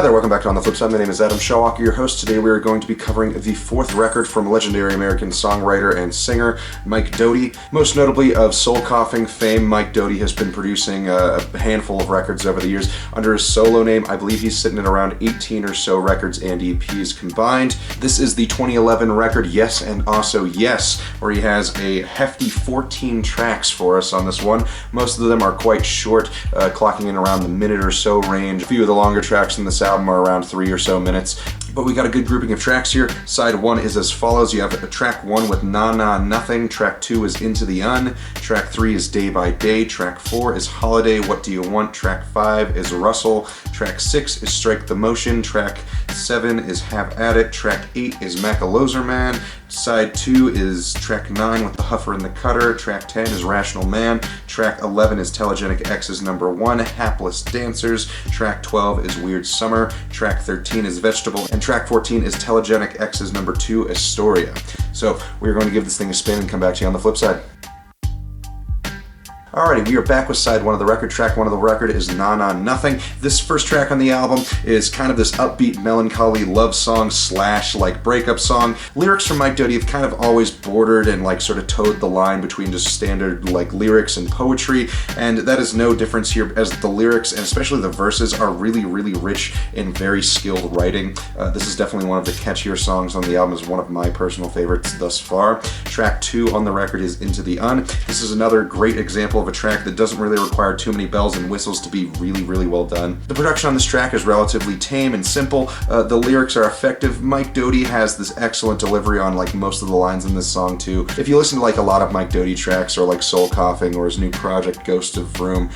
Hi there, welcome back to On the Flip Side. My name is Adam Shawalker, your host. Today we are going to be covering the fourth record from legendary American songwriter and singer Mike Doughty. Most notably of soul coughing fame, Mike Doughty has been producing a handful of records over the years. Under his solo name, I believe he's sitting at around 18 or so records and EPs combined. This is the 2011 record, Yes and Also Yes, where he has a hefty 14 tracks for us on this one. Most of them are quite short, clocking in around the minute or so range. A few of the longer tracks in this album are around 3 or so minutes, but we got a good grouping of tracks here. Side 1 is as follows. You have track 1 with Nah Nah Nothing, track 2 is Into the Un, track 3 is Day by Day, track 4 is Holiday, What Do You Want, track 5 is Rustle, track 6 is Strike the Motion, track 7 is Have At It, track 8 is Macalozer Man, side 2 is track 9 with The Huffer and the Cutter, track 10 is Rational Man, track 11 is Telegenic X's number 1, Hapless Dancers, track 12 is Weird Summer, track 13 is Vegetable, and track 14 is Telegenic X's number 2, Astoria. So we're going to give this thing a spin and come back to you on the flip side. Alrighty, we are back with side 1 of the record. Track 1 of the record is Nah Nah Nothing. This first track on the album is kind of this upbeat, melancholy love song slash like breakup song. Lyrics from Mike Doughty have kind of always bordered and like sort of towed the line between just standard like lyrics and poetry, and that is no difference here, as the lyrics and especially the verses are really rich in very skilled writing. This is definitely one of the catchier songs on the album, is one of my personal favorites thus far. Track 2 on the record is Into the Un. This is another great example of a track that doesn't really require too many bells and whistles to be really well done. The production on this track is relatively tame and simple. The lyrics are effective. Mike Doughty has this excellent delivery on like most of the lines in this song too. If you listen to like a lot of Mike Doughty tracks or like Soul Coughing or his new project Ghost of Room,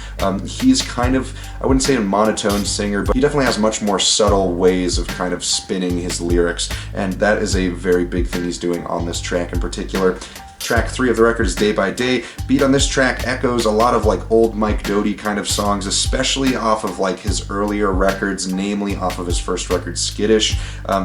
he's kind of, I wouldn't say a monotone singer, but he definitely has much more subtle ways of kind of spinning his lyrics, and that is a very big thing he's doing on this track in particular. Track 3 of the record is Day by Day. Beat on this track echoes a lot of like old Mike Doughty kind of songs, especially off of like his earlier records, namely off of his first record, Skittish.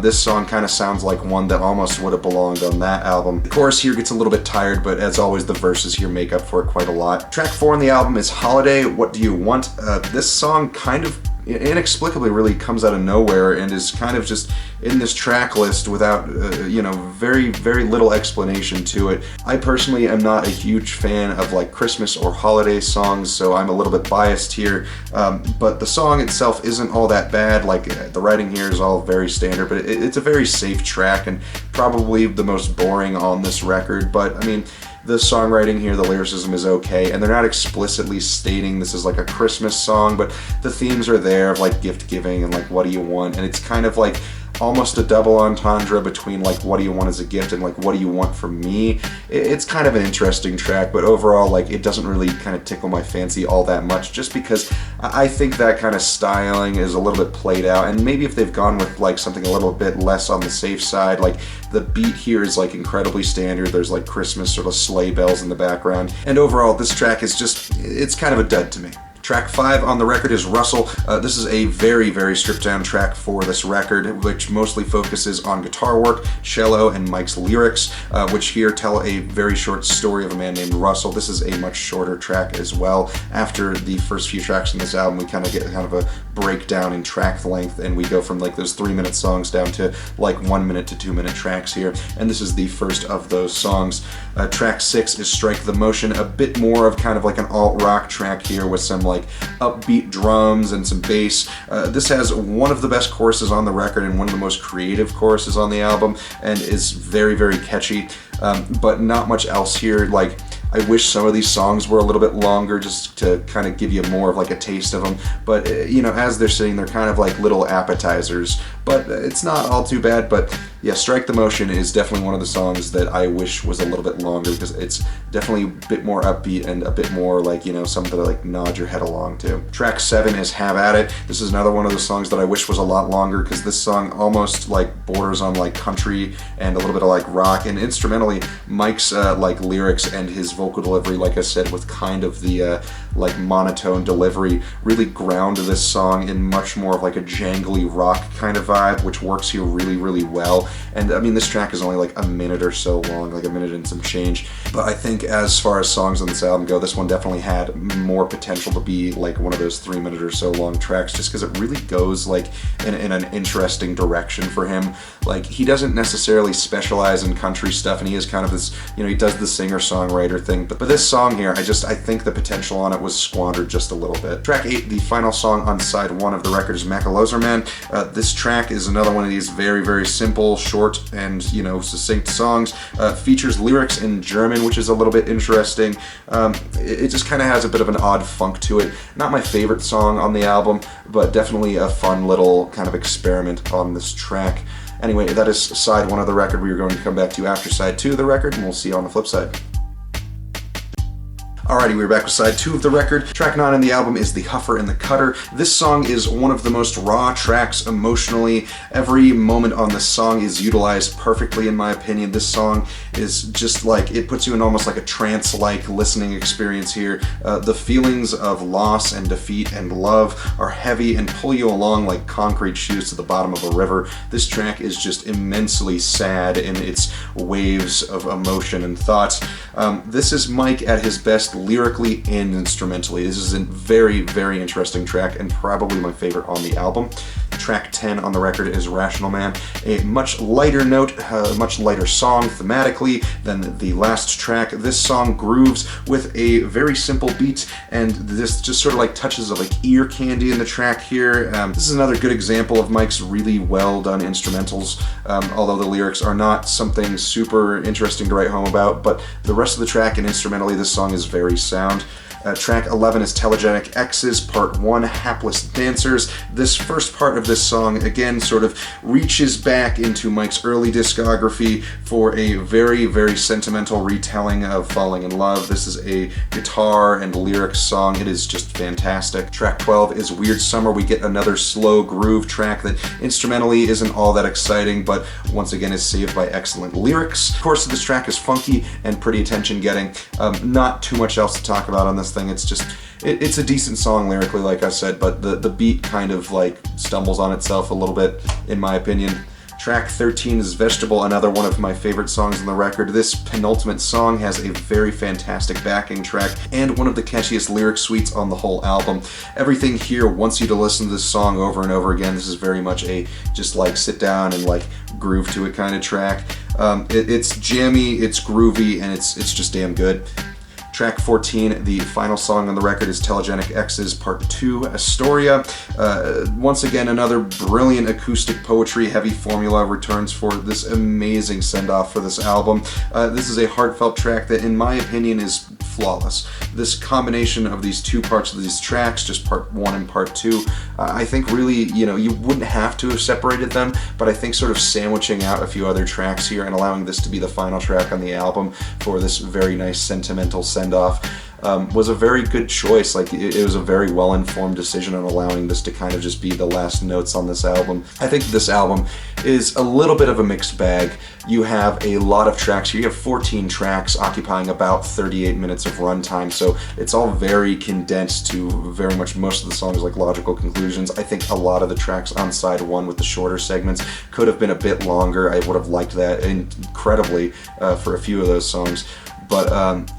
This song kind of sounds like one that almost would have belonged on that album. The chorus here gets a little bit tired, but as always the verses here make up for it quite a lot. Track 4 on the album is Holiday, What Do You Want? This song kind of inexplicably really comes out of nowhere and is kind of just in this track list without very little explanation to it. I personally am not a huge fan of like Christmas or holiday songs, so I'm a little bit biased here, but the song itself isn't all that bad. Like the writing here is all very standard, but it's a very safe track and probably the most boring on this record. But I mean, the songwriting here, the lyricism is okay, and they're not explicitly stating this is like a Christmas song, but the themes are there of like gift giving and like what do you want, and it's kind of like almost a double entendre between like what do you want as a gift and like what do you want from me. It's kind of an interesting track, but overall like it doesn't really kind of tickle my fancy all that much, just because I think that kind of styling is a little bit played out, and maybe if they've gone with like something a little bit less on the safe side, like the beat here is like incredibly standard, there's like Christmas sort of sleigh bells in the background, and overall this track is just, it's kind of a dud to me. Track 5 on the record is Rustle. This is a very stripped down track for this record, which mostly focuses on guitar work, cello, and Mike's lyrics, which here tell a very short story of a man named Russell. This is a much shorter track as well. After the first few tracks in this album, we kind of get kind of a breakdown in track length, and we go from like those 3-minute songs down to like 1 minute to 2 minute tracks here, and this is the first of those songs. Track 6 is Strike the Motion, a bit more of kind of like an alt-rock track here with some like upbeat drums and some bass. This has one of the best choruses on the record and one of the most creative choruses on the album, and is very catchy, but not much else here. Like, I wish some of these songs were a little bit longer just to kind of give you more of like a taste of them, but as they're sitting, they're kind of like little appetizers, but it's not all too bad. But yeah, Strike the Motion is definitely one of the songs that I wish was a little bit longer, because it's definitely a bit more upbeat and a bit more like, something to like nod your head along to. Track 7 is Have At It. This is another one of the songs that I wish was a lot longer, because this song almost like borders on like country and a little bit of like rock, and instrumentally Mike's like lyrics and his vocal delivery, like I said, with kind of the like monotone delivery really ground this song in much more of like a jangly rock kind of vibe, which works here really, really well. And I mean, this track is only like a minute or so long, like a minute and some change. But I think as far as songs on this album go, this one definitely had more potential to be like one of those 3-minute or so long tracks, just because it really goes like in an interesting direction for him. Like, he doesn't necessarily specialize in country stuff, and he is kind of this, you know, he does the singer-songwriter thing. But this song here, I think the potential on it was squandered just a little bit. Track 8, the final song on side 1 of the record, is Macaloser Man. This track is another one of these very, very simple, short, and, you know, succinct songs. Features lyrics in German, which is a little bit interesting. It just kind of has a bit of an odd funk to it. Not my favorite song on the album, but definitely a fun little kind of experiment on this track. Anyway, that is side 1 of the record. We are going to come back to after side 2 of the record, and we'll see you on the flip side. Alrighty, we're back with side 2 of the record. Track 9 on the album is The Huffer and the Cutter. This song is one of the most raw tracks emotionally. Every moment on this song is utilized perfectly, in my opinion. This song is just like, it puts you in almost like a trance-like listening experience here. The feelings of loss and defeat and love are heavy and pull you along like concrete shoes to the bottom of a river. This track is just immensely sad in its waves of emotion and thoughts. This is Mike at his best lyrically and instrumentally. This is a very, very interesting track and probably my favorite on the album. Track 10 on the record is Rational Man, a much lighter note, much lighter song thematically than the last track. This song grooves with a very simple beat, and this just sort of like touches of like ear candy in the track here. This is another good example of Mike's really well done instrumentals, although the lyrics are not something super interesting to write home about, but the rest of the track and instrumentally this song is very sound. Track 11 is Telegenic X's Part 1, Hapless Dancers. This first part of this song, again, sort of reaches back into Mike's early discography for a very, very sentimental retelling of falling in love. This is a guitar and lyrics song. It is just fantastic. Track 12 is Weird Summer. We get another slow groove track that instrumentally isn't all that exciting, but once again is saved by excellent lyrics. Of course, this track is funky and pretty attention-getting. Not too much else to talk about on this thing. It's just, it's a decent song lyrically, like I said, but the beat kind of like stumbles on itself a little bit, in my opinion. Track 13 is Vegetable, another one of my favorite songs on the record. This penultimate song has a very fantastic backing track and one of the catchiest lyric suites on the whole album. Everything here wants you to listen to this song over and over again. This is very much a just like sit down and like groove to it kind of track. It's jammy, it's groovy, and it's just damn good. Track 14, the final song on the record, is Telegenic X's Part 2, Astoria. Once again, another brilliant acoustic poetry heavy formula returns for this amazing send-off for this album. This is a heartfelt track that, in my opinion, is flawless. This combination of these two parts of these tracks, just Part 1 and Part 2, I think really, you know, you wouldn't have to have separated them, but I think sort of sandwiching out a few other tracks here and allowing this to be the final track on the album for this very nice sentimental send-off was a very good choice. Like, it was a very well-informed decision on allowing this to kind of just be the last notes on this album. I think this album is a little bit of a mixed bag. You have a lot of tracks here. You have 14 tracks occupying about 38 minutes of runtime, so it's all very condensed to very much most of the songs like logical conclusions. I think a lot of the tracks on side 1 with the shorter segments could have been a bit longer. I would have liked that incredibly for a few of those songs. But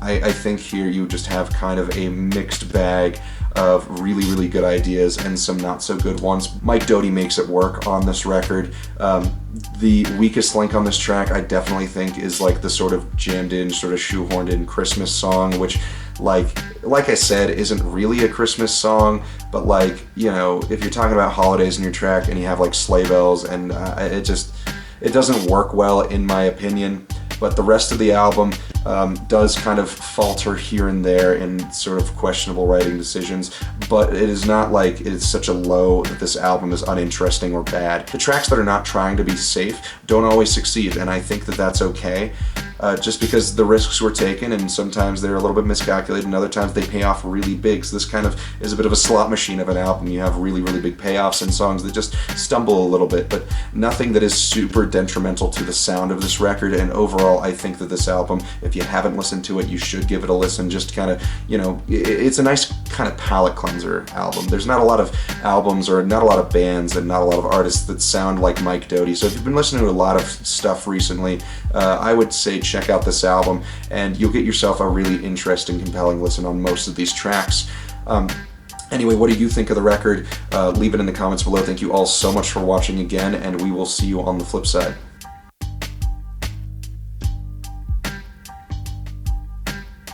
I think here you just have kind of a mixed bag of really, really good ideas and some not so good ones. Mike Doughty makes it work on this record. The weakest link on this track, I definitely think, is like the sort of jammed in, sort of shoehorned in Christmas song, which like I said, isn't really a Christmas song, but like, you know, if you're talking about holidays in your track and you have like sleigh bells, and it doesn't work well, in my opinion. But the rest of the album does kind of falter here and there in sort of questionable writing decisions, but it is not like it's such a low that this album is uninteresting or bad. The tracks that are not trying to be safe don't always succeed, and I think that that's okay. just because the risks were taken, and sometimes they're a little bit miscalculated, and other times they pay off really big. So this kind of is a bit of a slot machine of an album. You have really, really big payoffs and songs that just stumble a little bit, but nothing that is super detrimental to the sound of this record. And overall, I think that this album, if you haven't listened to it, you should give it a listen. Just kind of, it's a nice kind of palate cleanser album. There's not a lot of albums or not a lot of bands and not a lot of artists that sound like Mike Doughty. So if you've been listening to a lot of stuff recently, I would say check out this album, and you'll get yourself a really interesting, compelling listen on most of these tracks. Anyway, what do you think of the record? Leave it in the comments below. Thank you all so much for watching again, and we will see you on the flip side.